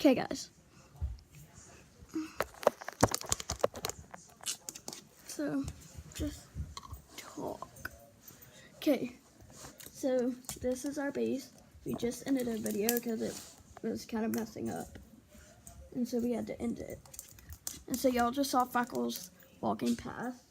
Okay, guys. So, just talk. Okay, so this is our base. We just ended a video because it was kind of messing up. And so we had to end it. And so y'all just saw Freckles walking past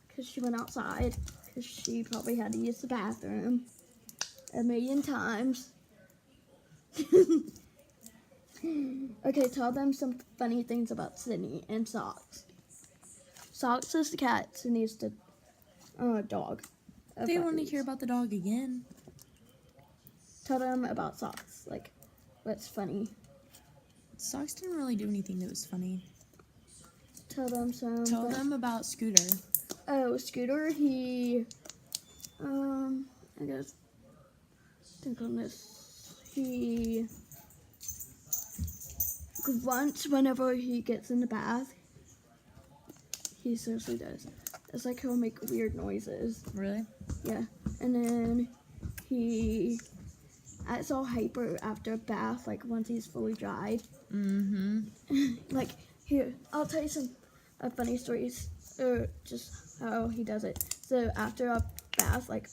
because she went outside because she probably had to use the bathroom a million times. Okay, tell them some funny things about Sydney and Socks. Socks is the cat, Sydney's the dog. They want to hear about the dog again. Tell them about Socks, like what's funny. Socks didn't really do anything that was funny. Tell them some. Tell them about Scooter. Oh, Scooter, he, I guess, think on this. He grunts whenever he gets in the bath. He seriously does. It's like he'll make weird noises. Really? Yeah. And then he acts all hyper after a bath, like once he's fully dried. Mm-hmm. Like, here, I'll tell you some funny stories, or just how he does it. So after a bath, like,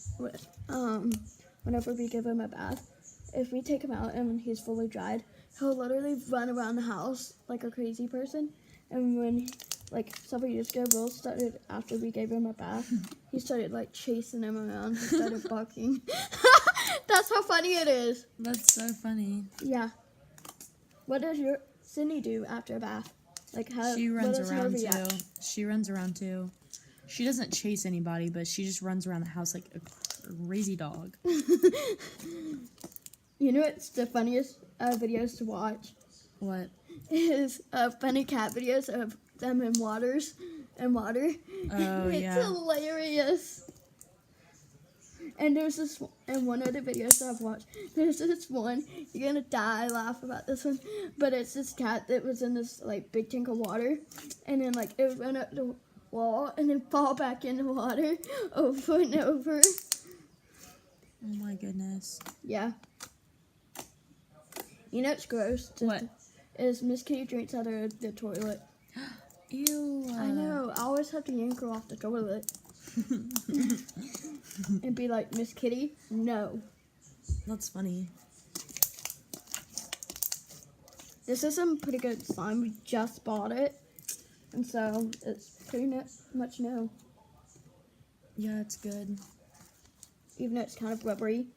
whenever we give him a bath, if we take him out and he's fully dried, he'll literally run around the house like a crazy person. And when, like, several years ago, Will started, after we gave him a bath, he started, like, chasing him around. He started barking. That's how funny it is. That's so funny. Yeah. What does your Sydney do after a bath? Like, how She runs what is her around reaction? too. She runs around too. She doesn't chase anybody, but she just runs around the house like a crazy dog. You know what's the funniest videos to watch? What? Is funny cat videos of them in water. Oh, It's yeah. hilarious. And there's this, and one of the videos that I've watched, there's this one, you're gonna die laugh about this one, but it's this cat that was in this, like, big tank of water, and then, like, it would run up the wall, and then fall back in the water, over and over. Oh my goodness. Yeah. You know what's gross? What? Is Miss Kitty drinks out of the toilet. Ew. I know, I always have to yank her off the toilet. And be like, Miss Kitty, no. That's funny. This is some pretty good slime. We just bought it. And so it's pretty much no. Yeah, it's good. Even though it's kind of rubbery.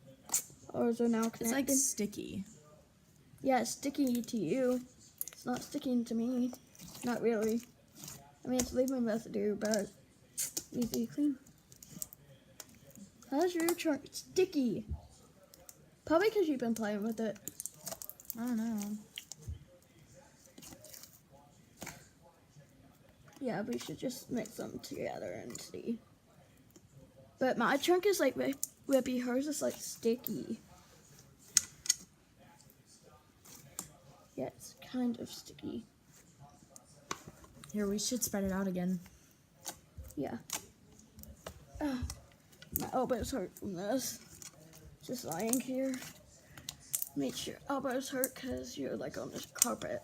Ours are now connected. It's like sticky. Yeah, it's sticky to you. It's not sticking to me. Not really. I mean, it's leaving residue, but easy to clean. How's your trunk sticky? Probably because you've been playing with it. I don't know. Yeah, we should just mix them together and see. But my trunk is like whippy. Hers is like sticky. Yeah, it's kind of sticky. Here, we should spread it out again. Yeah. My elbows hurt from this. Just lying here. Makes your elbows hurt because you're like on this carpet.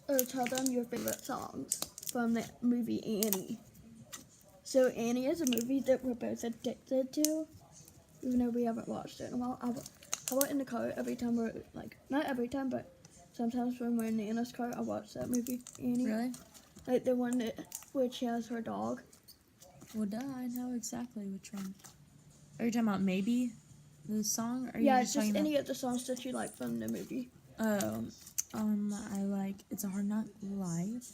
Oh, tell them your favorite songs from the movie Annie. So Annie is a movie that we're both addicted to, even though we haven't watched it in a while. I watch in the car every time we're, like, not every time, but sometimes when we're in Nana's car, I watch that movie, Annie. Really? Like the one that, where she has her dog. Well, duh, I know exactly which one. Are you talking about Maybe? The song? Or are Yeah, you it's talking just about... any of the songs that you like from the movie. Oh, I like It's a Hard Knock Life.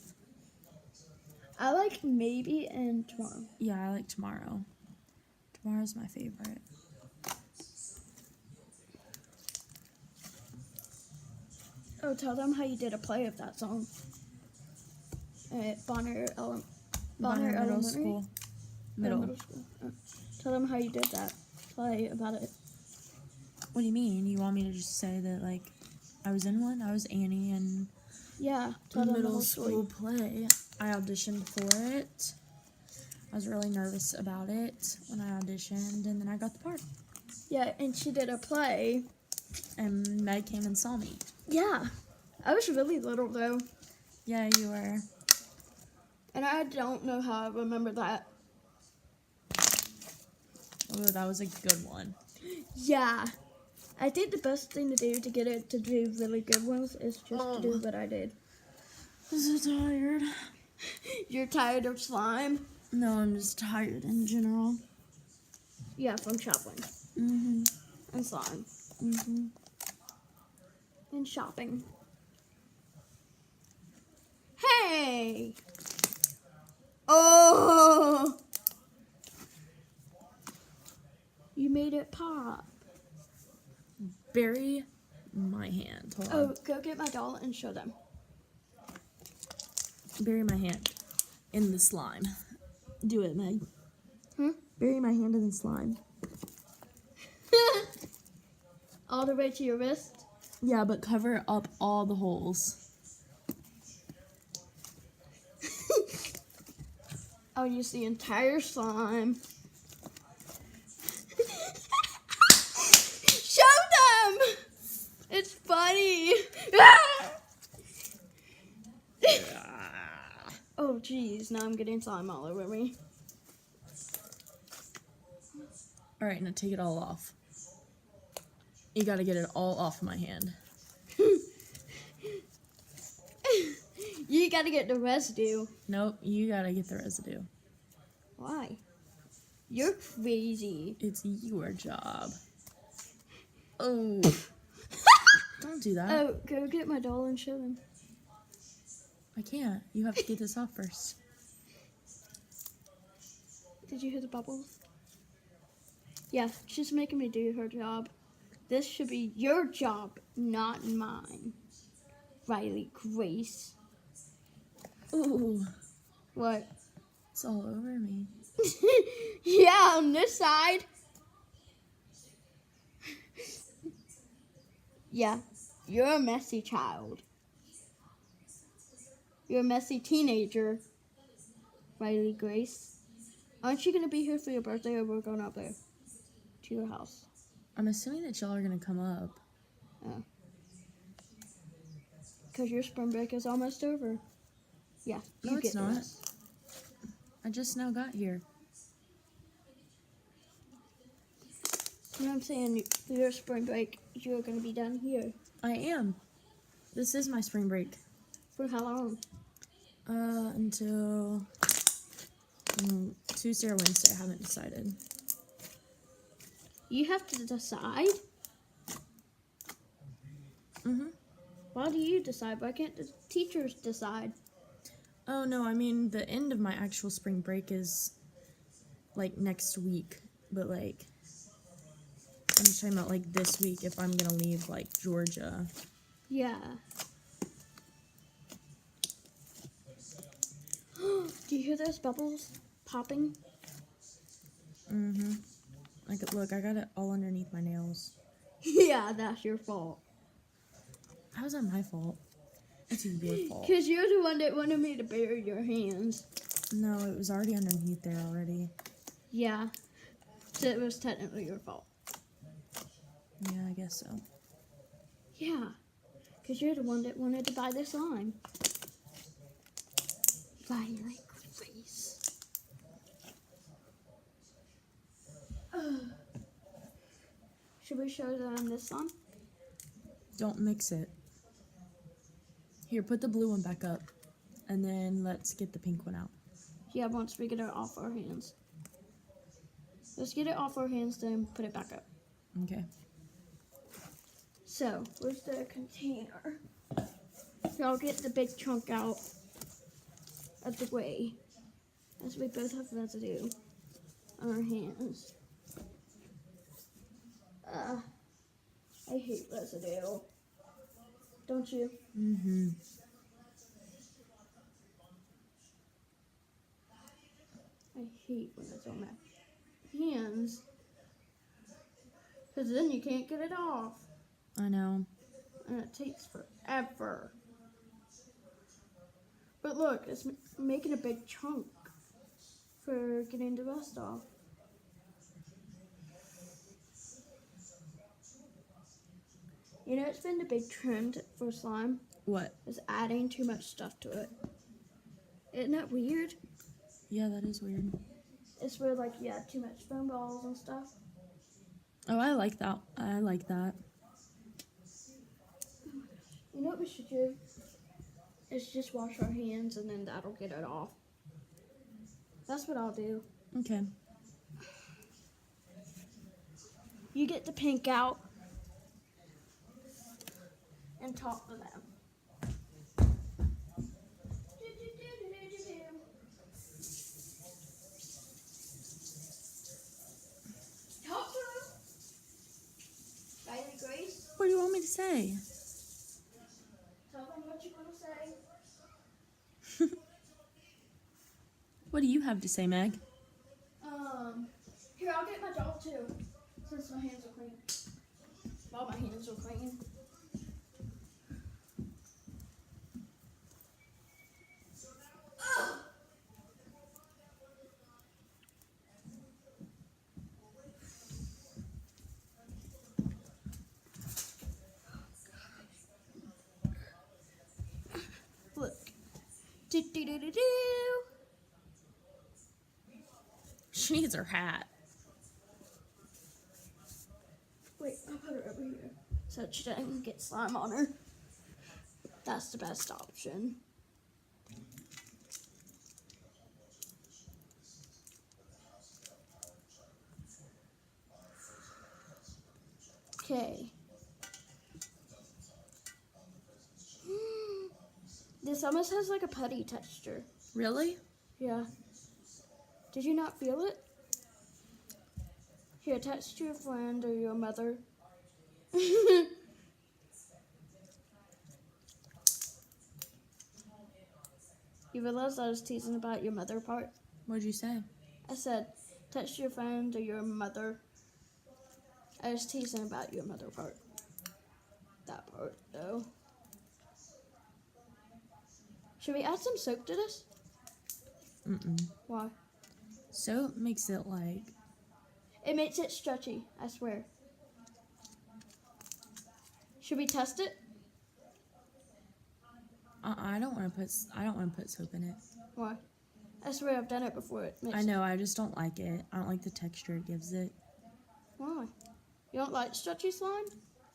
I like Maybe and Tomorrow. Yeah, I like Tomorrow. Tomorrow's my favorite. Oh, tell them how you did a play of that song. At Bonner Bonner Middle Elementary? School. Middle school. Oh. Tell them how you did that play about it. What do you mean? You want me to just say that, like, I was in one? I was Annie, and Yeah, tell them the middle whole story. school play. I auditioned for it. I was really nervous about it when I auditioned, and then I got the part. Yeah, and she did a play. And Meg came and saw me. Yeah, I was really little though, Yeah, you were. and I don't know how I remember that. Oh, that was a good one. Yeah, I think the best thing to do to get it to do really good ones is just to do what I did. I'm so tired. You're tired of slime? No, I'm just tired in general. Yeah, from shopping Mm-hmm. and slime Mm-hmm. and shopping. Hey! Oh! You made it pop. Bury my hand. Hold on. Oh, go get my doll and show them. Bury my hand in the slime. Do it, Meg. Hmm? Bury my hand in the slime. All the way to your wrist? Yeah, but cover up all the holes. I'll use the entire slime. Show them! It's funny. Oh, jeez. Now I'm getting slime all over me. All right, now take it all off. You gotta get it all off my hand. You gotta get the residue. Nope, you gotta get the residue. Why? You're crazy. It's your job. Oh. Don't do that. Oh, go get my doll and show them. I can't. You have to get this off first. Did you hear the bubbles? Yeah, she's making me do her job. This should be your job, not mine. Riley Grace. Ooh, What? it's all over me. Yeah, on this side. Yeah, you're a messy child. You're a messy teenager, Riley Grace. Aren't you going to be here for your birthday, or we're going up there to your house? I'm assuming that y'all are gonna come up. Because your spring break is almost over. Yeah, No, you it's get the not. rest. I just now got here. You know what I'm saying? For your spring break, you're going to be done here. I am. This is my spring break. For how long? Until Tuesday or Wednesday. I haven't decided. You have to decide? Mm-hmm. Why do you decide? Why can't the teachers decide? Oh, no, I mean, the end of my actual spring break is, like, next week. But, like, I'm just talking about, like, this week if I'm gonna leave, like, Georgia. Yeah. Do you hear those bubbles popping? Mm-hmm. Look, I got it all underneath my nails. Yeah, that's your fault. How's that my fault? It's your fault. Because you're the one that wanted me to bury your hands. No, it was already underneath there already. Yeah. So it was technically your fault. Yeah, I guess so. Yeah. Because you're the one that wanted to buy this line. Riley Grace. Should we show them this one? Don't mix it. Here, put the blue one back up. And then let's get the pink one out. Yeah, once we get it off our hands. Let's get it off our hands, then put it back up. Okay. So, where's the container? So I'll get the big chunk out of the way, as we both have residue on our hands. I hate residue. Don't you? Mm-hmm. I hate when it's on my hands. Because then you can't get it off. I know. And it takes forever. But look, it's making a big chunk for getting the rust off. You know, it's been the big trend for slime What? is adding too much stuff to it. Isn't that weird? Yeah, that is weird. It's where like you add too much foam balls and stuff. Oh, I like that. I like that. You know what we should do? Is just wash our hands and then that'll get it off. That's what I'll do. Okay. You get the pink out and talk to them. Talk to them. Riley Grace, What do you want me to say? tell them what you want to say. What do you have to say, Meg? Here, I'll get my job too, since my hands are clean. All my hands are clean. Look. Do do do do do. She needs her hat. Wait, I'll put her over here so she doesn't get slime on her. That's the best option. Okay. This almost has like a putty texture. Really? Yeah. Did you not feel it? Here, text your friend or your mother. You realize I was teasing about your mother part? What'd you say? I said, text your friend or your mother. I was teasing about your mother part. That part, though. Should we add some soap to this? Mm-mm. Why? Soap makes it like... It makes it stretchy, I swear. Should we test it? I don't want to put soap in it. Why? I swear I've done it before. It makes I know, I just don't like it. I don't like the texture it gives it. Why? You don't like stretchy slime?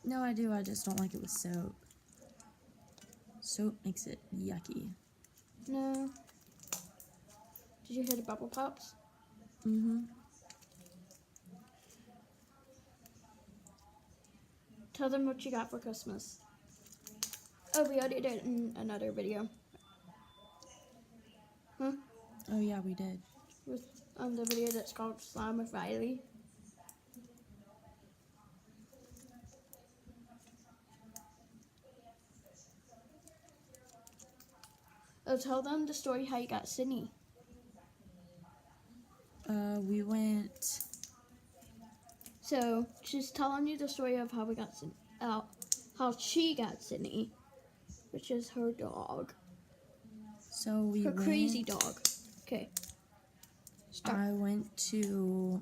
No, I do. I just don't like it with soap. Soap makes it yucky. No. Did you hear the bubble pops? Mm-hmm. Tell them what you got for Christmas. Oh, we already did it in another video. Huh? Oh, yeah, we did. With the video that's called Slime with Riley. Oh, tell them the story how you got Sydney. We went... So she's telling you the story of how we got how she got Sydney, which is her dog, So we her went... crazy dog. Okay. Start. I went to...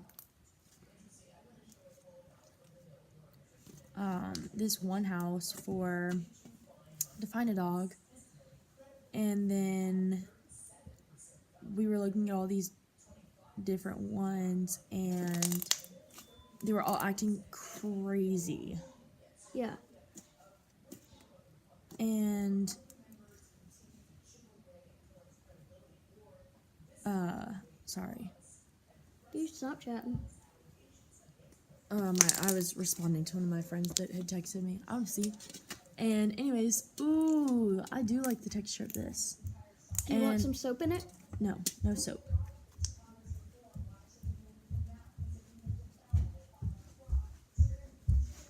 this one house to find a dog. And then we were looking at all these different ones, and they were all acting crazy. Yeah. And sorry. You Snapchatting. I was responding to one of my friends that had texted me. I don't see. And anyways, ooh, I do like the texture of this. Do you want some soap in it? No soap.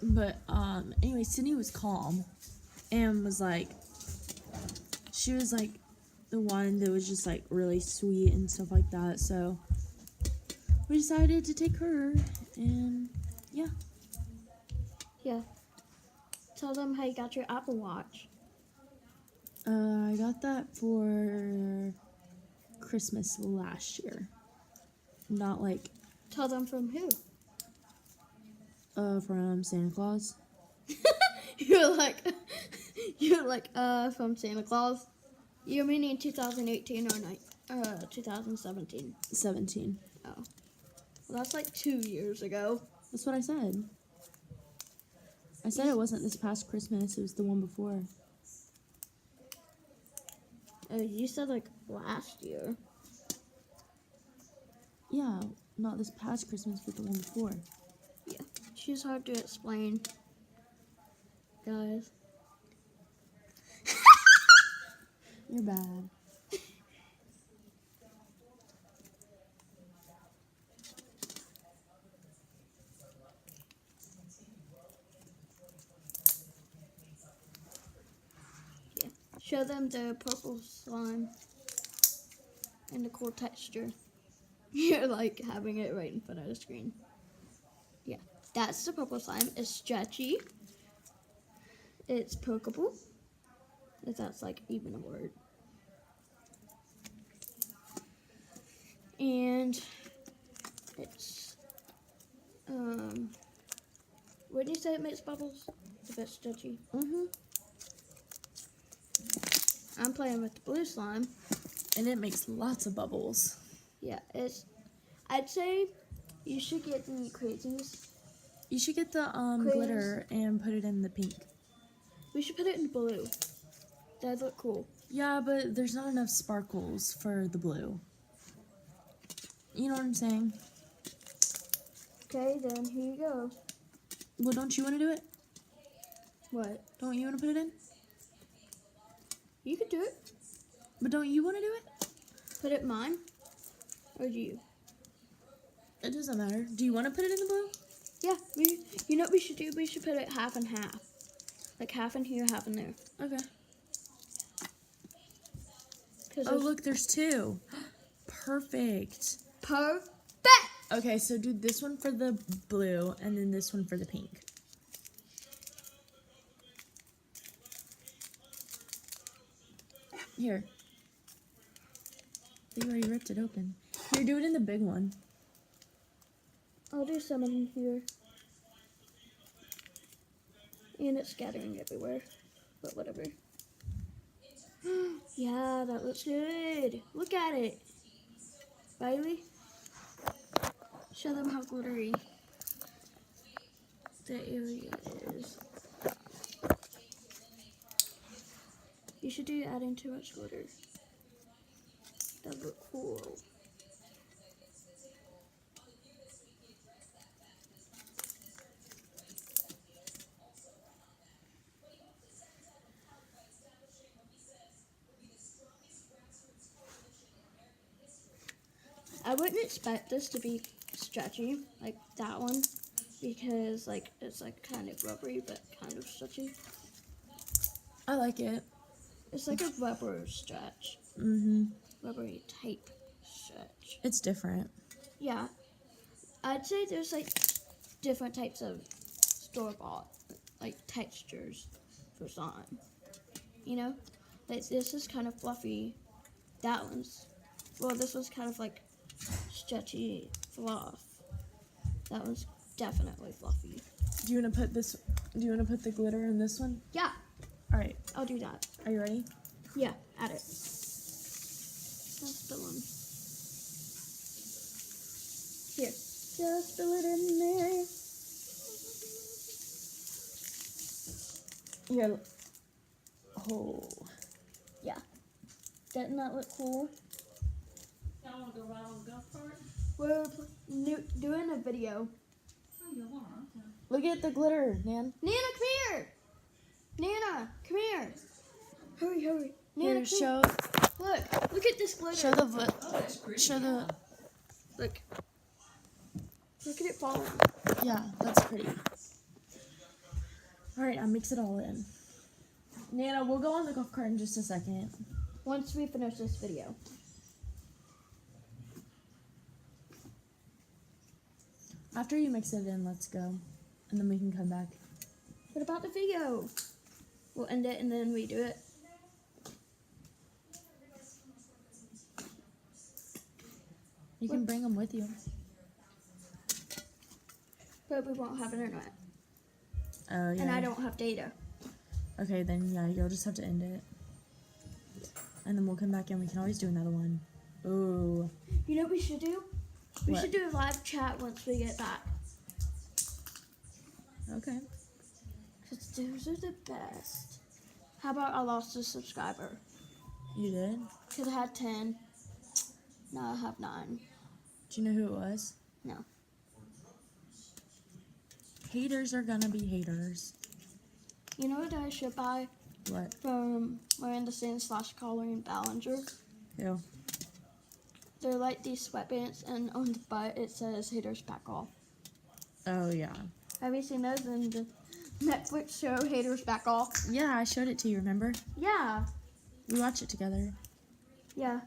But anyway, Sydney was calm and was like, she was like the one that was just like really sweet and stuff like that. So we decided to take her, and yeah. Yeah. Tell them how you got your Apple Watch. I got that for Christmas last year. Not like Tell them from who? from Santa Claus. You're like, from Santa Claus. You're meaning 2018 or 2017? 17. Oh. Well, that's like 2 years ago. That's what I said. I said it wasn't this past Christmas, it was the one before. You said like last year. Yeah, not this past Christmas, but the one before. Yeah. She's hard to explain. Guys. You're bad. Yeah. Show them the purple slime and the cool texture. You're like having it right in front of the screen. Yeah. That's the purple slime. It's stretchy. It's pokeable. If that's like even a word. And it's what do you say it makes bubbles? If it's stretchy. Mm-hmm. I'm playing with the blue slime. And it makes lots of bubbles. Yeah, I'd say you should get the crazies. You should get the Craze. glitter and put it in the pink. We should put it in blue. That'd look cool. Yeah, but there's not enough sparkles for the blue. You know what I'm saying? Okay, then here you go. Well, don't you want to do it? What? Don't you want to put it in? You could do it. But don't you want to do it? Put it in mine. Or do you? It doesn't matter. Do you want to put it in the blue? Yeah, you know what we should do? We should put it half and half. Like half in here, half in there. Okay. 'Cause Oh, look, there's two. Perfect. perfect. Okay, so do this one for the blue and then this one for the pink. Here. You already ripped it open. Here, do it in the big one. I'll do some in here. And it's scattering everywhere. But whatever. Yeah, that looks good. Look at it. Riley, show them how glittery the area is. You should do adding too much glitter. That would look cool. I wouldn't expect this to be stretchy like that one because like it's like kind of rubbery but kind of stretchy. I like it. It's like a rubber stretch, Mm-hmm. rubbery type stretch. It's different. Yeah, I'd say there's like different types of store-bought like textures for slime. You know, like this is kind of fluffy. That one's this was kind of like stretchy fluff. That one's definitely fluffy. Do you want to put this? Do you want to put the glitter in this one? Yeah, All right. I'll do that. Are you ready? Yeah, add it. Just the one. Here. Just fill it in there. Here. Oh. Yeah. Doesn't that look cool? Y'all want to go ride on the golf cart? We're doing a video. Oh, you want? Okay. Look at the glitter, man. Nana, come here! Nana, come here! Hurry, hurry. Nana, Here, come show here. Look at this glitter. show the Oh, that's pretty. show the Look. Look at it falling. yeah, that's pretty. All right, I'll mix it all in. Nana, we'll go on the golf cart in just a second. Once we finish this video. After you mix it in, let's go, and then we can come back. What about the video? We'll end it and then redo it. You can bring them with you. But we won't have internet. Oh yeah. And I don't have data. Okay, then yeah, you'll just have to end it. And then we'll come back and we can always do another one. Ooh. You know what we should do? We What? should do a live chat once we get back. Okay. Because those are the best. How about I lost a subscriber? You did? Because I had 10. Now I have 9. Do you know who it was? No. Haters are gonna be haters. You know what I should buy What? from Miranda Sand / Colleen Ballinger? Who? They're like these sweatpants, and on the butt it says haters back off. Oh yeah. Have you seen those in the Netflix show Haters Back Off? Yeah, I showed it to you, remember? Yeah. We watched it together. Yeah.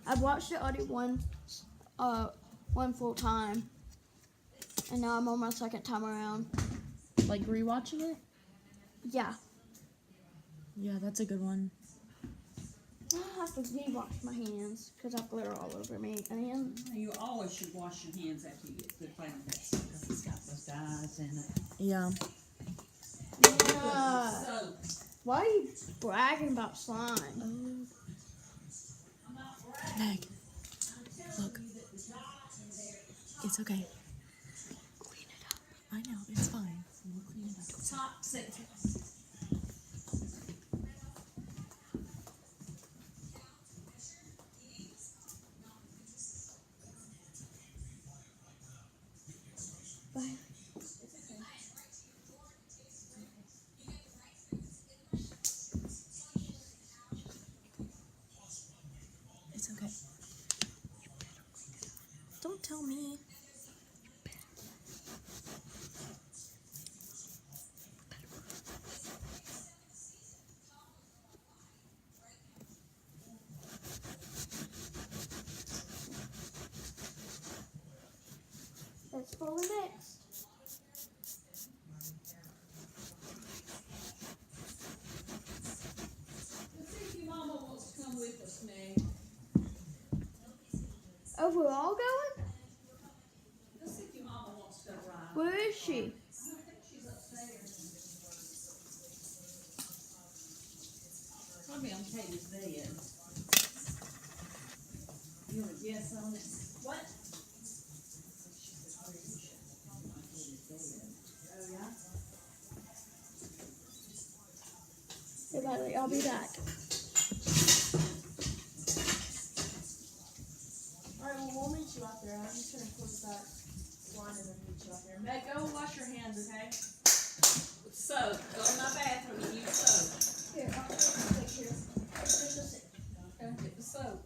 I've watched it already one full time. And now I'm on my second time around. Like rewatching it? Yeah. Yeah, that's a good one. I have to re-wash my hands because I have glitter all over me. And You always should wash your hands after you get good playing with stuff because it's got those dyes in it. Yeah. yeah. So, Why are you bragging about slime? Oh. Meg. Look. It's okay. Clean it up. I know, it's fine. We'll clean it up. toxic. Bye. It's okay. Don't tell me. It's fully mixed. Let's see if your mama wants to come with us, Meg. Oh, we're all going? Let's see if your mama wants to ride. Where is she? I think she's upstairs. Probably on Katie's bed. You want to guess on it? What? Oh, yeah? Hey, Riley, I'll be back. Alright, well, we'll meet you out there. I'm just gonna close that line and then meet you out there. Meg, go wash your hands, okay? Soap. Go in my bathroom and use soap. Here, I'll take a picture. Just a sec. Go get the soap.